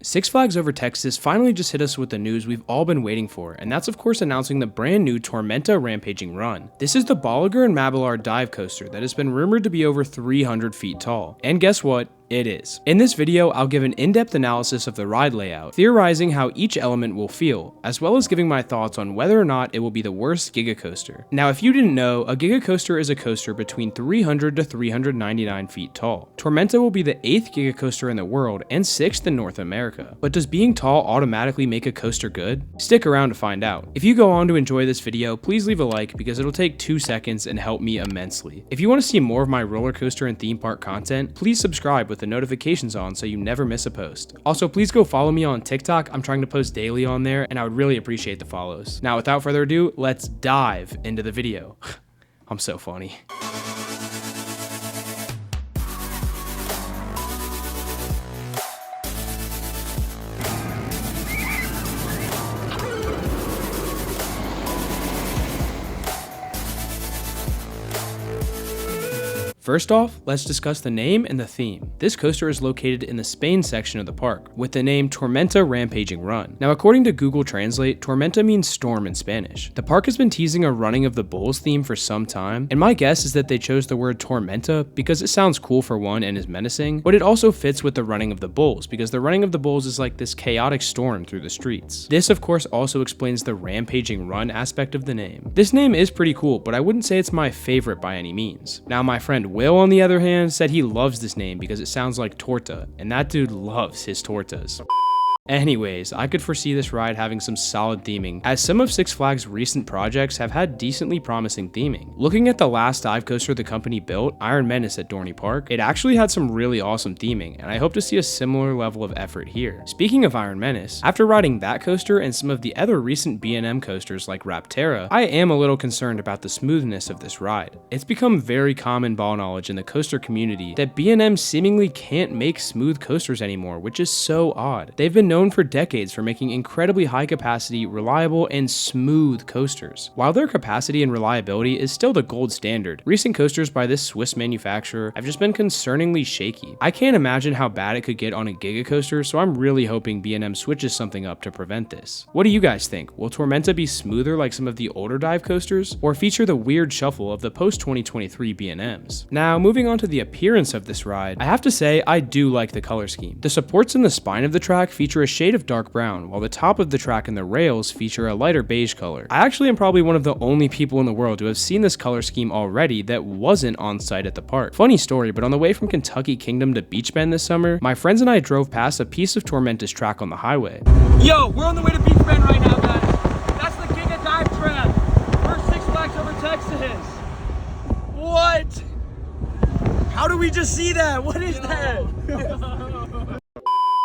Six Flags Over Texas finally just hit us with the news we've all been waiting for, and that's of course announcing the brand new Tormenta Rampaging Run. This is the Bolliger and Mabillard dive coaster that has been rumored to be over 300 feet tall. And guess what? It is. In this video, I'll give an in-depth analysis of the ride layout, theorizing how each element will feel, as well as giving my thoughts on whether or not it will be the worst Giga coaster. Now, if you didn't know, a Giga coaster is a coaster between 300 to 399 feet tall. Tormenta will be the 8th Giga coaster in the world and 6th in North America. But does being tall automatically make a coaster good? Stick around to find out. If you go on to enjoy this video, please leave a like because it'll take 2 seconds and help me immensely. If you want to see more of my roller coaster and theme park content, please subscribe with the notifications on so you never miss a post. Also, please go follow me on TikTok. I'm trying to post daily on there and I would really appreciate the follows. Now, without further ado, let's dive into the video. I'm so funny. First off, let's discuss the name and the theme. This coaster is located in the Spain section of the park, with the name Tormenta Rampaging Run. Now, according to Google Translate, Tormenta means storm in Spanish. The park has been teasing a Running of the Bulls theme for some time, and my guess is that they chose the word Tormenta because it sounds cool for one and is menacing, but it also fits with the Running of the Bulls because the Running of the Bulls is like this chaotic storm through the streets. This, of course, also explains the Rampaging Run aspect of the name. This name is pretty cool, but I wouldn't say it's my favorite by any means. Now, my friend Will, on the other hand, said he loves this name because it sounds like torta, and that dude loves his tortas. Anyways, I could foresee this ride having some solid theming, as some of Six Flags' recent projects have had decently promising theming. Looking at the last dive coaster the company built, Iron Menace at Dorney Park, it actually had some really awesome theming, and I hope to see a similar level of effort here. Speaking of Iron Menace, after riding that coaster and some of the other recent B&M coasters like Rapterra, I am a little concerned about the smoothness of this ride. It's become very common ball knowledge in the coaster community that B&M seemingly can't make smooth coasters anymore, which is so odd. They've been known for decades for making incredibly high capacity, reliable, and smooth coasters. While their capacity and reliability is still the gold standard, recent coasters by this Swiss manufacturer have just been concerningly shaky. I can't imagine how bad it could get on a Giga coaster, so I'm really hoping B&M switches something up to prevent this. What do you guys think? Will Tormenta be smoother like some of the older dive coasters, or feature the weird shuffle of the post-2023 B&Ms? Now, moving on to the appearance of this ride, I have to say I do like the color scheme. The supports in the spine of the track feature a shade of dark brown, while the top of the track and the rails feature a lighter beige color. I actually am probably one of the only people in the world to have seen this color scheme already that wasn't on site at the park. Funny story, but on the way from Kentucky Kingdom to Beach Bend this summer, my friends and I drove past a piece of Tormenta's track on the highway. Yo, we're on the way to Beach Bend right now, guys. That's the Giga dive track. We're 6 Flags Over Texas. What? How do we just see that? What is that?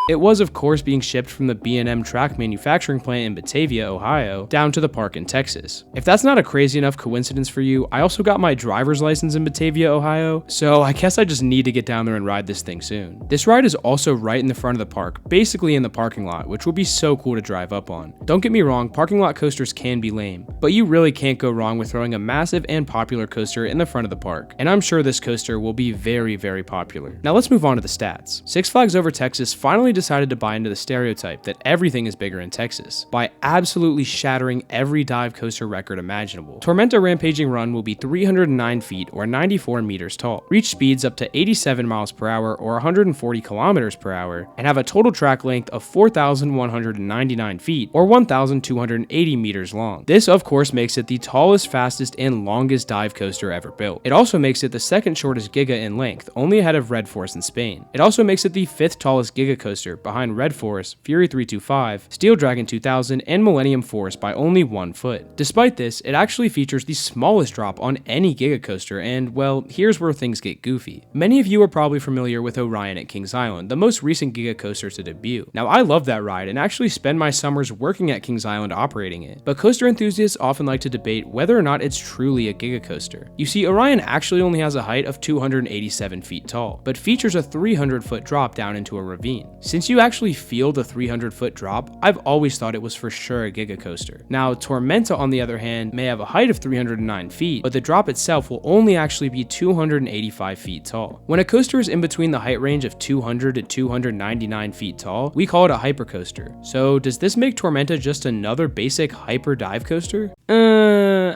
It was, of course, being shipped from the B&M track manufacturing plant in Batavia, Ohio, down to the park in Texas. If that's not a crazy enough coincidence for you, I also got my driver's license in Batavia, Ohio, so I guess I just need to get down there and ride this thing soon. This ride is also right in the front of the park, basically in the parking lot, which will be so cool to drive up on. Don't get me wrong, parking lot coasters can be lame, but you really can't go wrong with throwing a massive and popular coaster in the front of the park, and I'm sure this coaster will be very, very popular. Now let's move on to the stats. Six Flags Over Texas finally decided to buy into the stereotype that everything is bigger in Texas by absolutely shattering every dive coaster record imaginable. Tormenta Rampaging Run will be 309 feet or 94 meters tall, reach speeds up to 87 miles per hour or 140 kilometers per hour, and have a total track length of 4,199 feet or 1,280 meters long. This, of course, makes it the tallest, fastest, and longest dive coaster ever built. It also makes it the second shortest Giga in length, only ahead of Red Force in Spain. It also makes it the 5th tallest Giga coaster, behind Red Force, Fury 325, Steel Dragon 2000, and Millennium Force by only 1 foot. Despite this, it actually features the smallest drop on any Giga coaster, and well, here's where things get goofy. Many of you are probably familiar with Orion at Kings Island, the most recent Giga coaster to debut. Now, I love that ride and actually spend my summers working at Kings Island operating it, but coaster enthusiasts often like to debate whether or not it's truly a Giga coaster. You see, Orion actually only has a height of 287 feet tall, but features a 300-foot drop down into a ravine. Since you actually feel the 300-foot drop, I've always thought it was for sure a Giga coaster. Now, Tormenta, on the other hand, may have a height of 309 feet, but the drop itself will only actually be 285 feet tall. When a coaster is in between the height range of 200 to 299 feet tall, we call it a hypercoaster. So does this make Tormenta just another basic hyper dive coaster?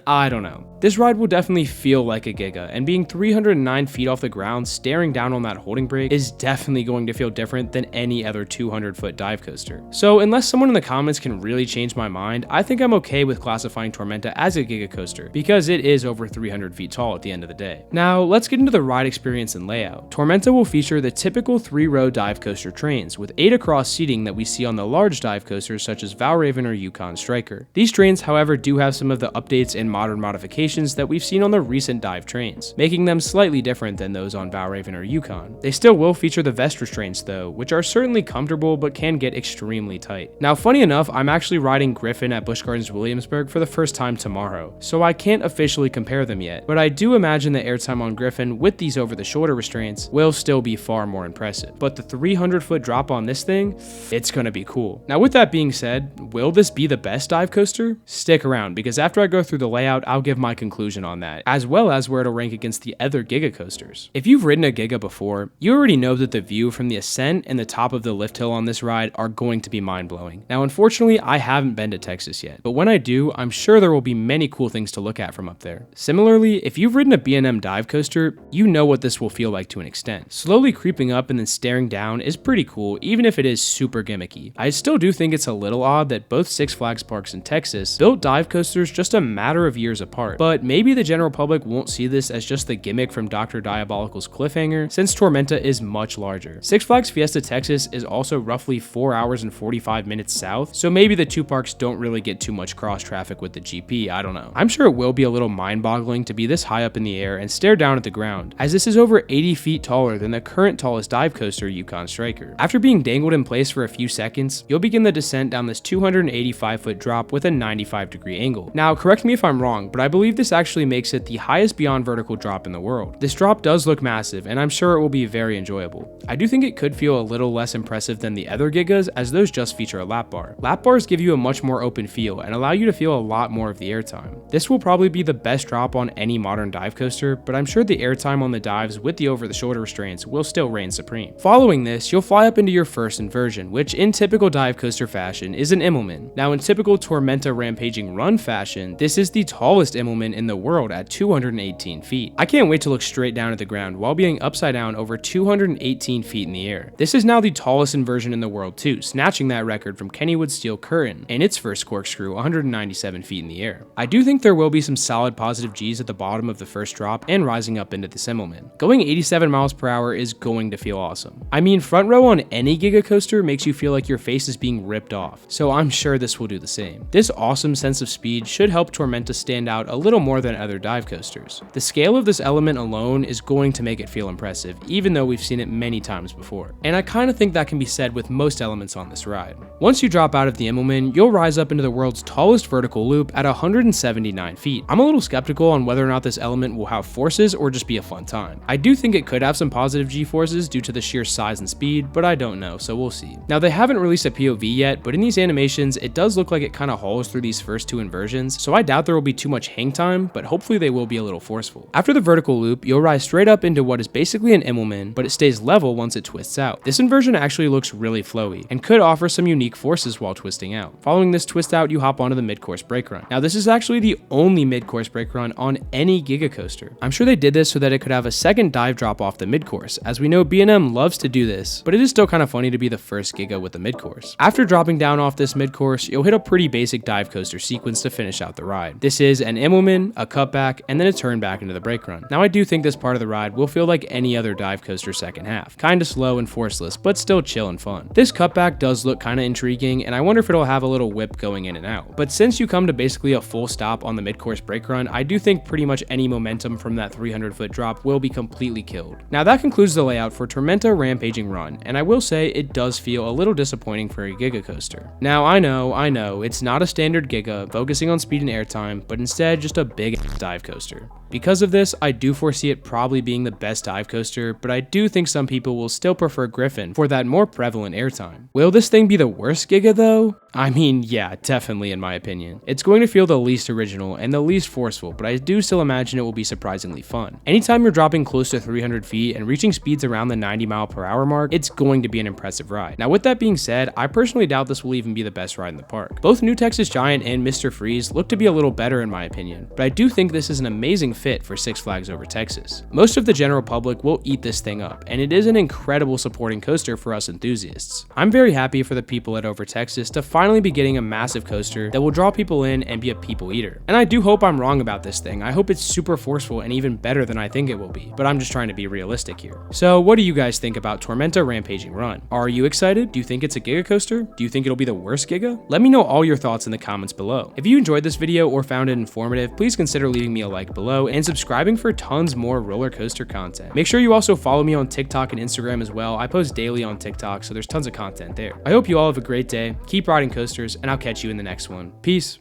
I don't know. This ride will definitely feel like a Giga, and being 309 feet off the ground staring down on that holding brake is definitely going to feel different than any other 200-foot dive coaster. So unless someone in the comments can really change my mind, I think I'm okay with classifying Tormenta as a Giga coaster, because it is over 300 feet tall at the end of the day. Now let's get into the ride experience and layout. Tormenta will feature the typical 3-row dive coaster trains, with 8 across seating that we see on the large dive coasters such as Valravn or Yukon Striker. These trains, however, do have some of the updates and modern modifications that we've seen on the recent dive trains, making them slightly different than those on Valravn or Yukon. They still will feature the vest restraints though, which are certainly comfortable but can get extremely tight. Now, funny enough, I'm actually riding Griffin at Busch Gardens Williamsburg for the first time tomorrow, so I can't officially compare them yet, but I do imagine the airtime on Griffin with these over-the-shoulder restraints will still be far more impressive. But the 300-foot drop on this thing, it's gonna be cool. Now, with that being said, will this be the best dive coaster? Stick around, because after I go through the layout, I'll give my conclusion on that, as well as where it'll rank against the other Giga coasters. If you've ridden a Giga before, you already know that the view from the ascent and the top of the lift hill on this ride are going to be mind-blowing. Now, unfortunately, I haven't been to Texas yet, but when I do, I'm sure there will be many cool things to look at from up there. Similarly, if you've ridden a B&M dive coaster, you know what this will feel like to an extent. Slowly creeping up and then staring down is pretty cool, even if it is super gimmicky. I still do think it's a little odd that both Six Flags parks in Texas built dive coasters just a matter of years apart, but maybe the general public won't see this as just the gimmick from Dr. Diabolical's cliffhanger, since Tormenta is much larger. Six Flags Fiesta Texas is also roughly 4 hours and 45 minutes south, so maybe the two parks don't really get too much cross traffic with the GP, I don't know. I'm sure it will be a little mind-boggling to be this high up in the air and stare down at the ground, as this is over 80 feet taller than the current tallest dive coaster, Yukon Striker. After being dangled in place for a few seconds, you'll begin the descent down this 285-foot drop with a 95-degree angle. Now, correct me if I'm wrong, but I believe this actually makes it the highest beyond vertical drop in the world. This drop does look massive, and I'm sure it will be very enjoyable. I do think it could feel a little less impressive than the other Gigas, as those just feature a lap bar. Lap bars give you a much more open feel and allow you to feel a lot more of the airtime. This will probably be the best drop on any modern dive coaster, but I'm sure the airtime on the dives with the over-the-shoulder restraints will still reign supreme. Following this, you'll fly up into your first inversion, which in typical dive coaster fashion is an Immelman. Now, in typical Tormenta Rampaging Run fashion, this is the tallest Immelman in the world at 218 feet. I can't wait to look straight down at the ground while being upside down over 218 feet in the air. This is now the tallest inversion in the world too, snatching that record from Kennywood Steel Curtain and its first corkscrew 197 feet in the air. I do think there will be some solid positive G's at the bottom of the first drop and rising up into the Immelman. Going 87 miles per hour is going to feel awesome. I mean, front row on any Giga coaster makes you feel like your face is being ripped off, so I'm sure this will do the same. This awesome sense of speed should help Tormenta stand out a little more than other dive coasters. The scale of this element alone is going to make it feel impressive, even though we've seen it many times before. And I kind of think that can be said with most elements on this ride. Once you drop out of the Immelman, you'll rise up into the world's tallest vertical loop at 179 feet. I'm a little skeptical on whether or not this element will have forces or just be a fun time. I do think it could have some positive G-forces due to the sheer size and speed, but I don't know, so we'll see. Now, they haven't released a POV yet, but in these animations, it does look like it kind of hauls through these first two inversions, so I doubt there will be too much hang time, but hopefully they will be a little forceful. After the vertical loop, you'll rise straight up into what is basically an Immelman, but it stays level once it twists out. This inversion actually looks really flowy, and could offer some unique forces while twisting out. Following this twist out, you hop onto the mid-course brake run. Now, this is actually the only mid-course brake run on any Giga coaster. I'm sure they did this so that it could have a second dive drop off the mid-course, as we know B&M loves to do this, but it is still kind of funny to be the first Giga with the mid-course. After dropping down off this mid-course, you'll hit a pretty basic dive coaster sequence to finish out the ride. This is an Immelman, a cutback, and then a turn back into the brake run. Now, I do think this part of the ride will feel like any other dive coaster second half. Kinda slow and forceless, but still chill and fun. This cutback does look kinda intriguing, and I wonder if it'll have a little whip going in and out. But since you come to basically a full stop on the mid-course brake run, I do think pretty much any momentum from that 300-foot drop will be completely killed. Now, that concludes the layout for Tormenta Rampaging Run, and I will say it does feel a little disappointing for a Giga coaster. Now, I know, it's not a standard Giga, focusing on speed and airtime, time, but instead just a big dive coaster. Because of this, I do foresee it probably being the best dive coaster, but I do think some people will still prefer Griffon for that more prevalent airtime. Will this thing be the worst Giga though? I mean, yeah, definitely in my opinion. It's going to feel the least original and the least forceful, but I do still imagine it will be surprisingly fun. Anytime you're dropping close to 300 feet and reaching speeds around the 90-mile-per-hour mark, it's going to be an impressive ride. Now with that being said, I personally doubt this will even be the best ride in the park. Both New Texas Giant and Mr. Freeze look to be a little better in my opinion, but I do think this is an amazing fit for Six Flags Over Texas. Most of the general public will eat this thing up, and it is an incredible supporting coaster for us enthusiasts. I'm very happy for the people at Over Texas to finally be getting a massive coaster that will draw people in and be a people eater. And I do hope I'm wrong about this thing. I hope it's super forceful and even better than I think it will be, but I'm just trying to be realistic here. So what do you guys think about Tormenta Rampaging Run? Are you excited? Do you think it's a Giga coaster? Do you think it'll be the worst Giga? Let me know all your thoughts in the comments below. If you enjoyed this video or found it informative, please consider leaving me a like below and subscribing for tons more roller coaster content. Make sure you also follow me on TikTok and Instagram as well. I post daily on TikTok, so there's tons of content there. I hope you all have a great day, keep riding coasters, and I'll catch you in the next one. Peace.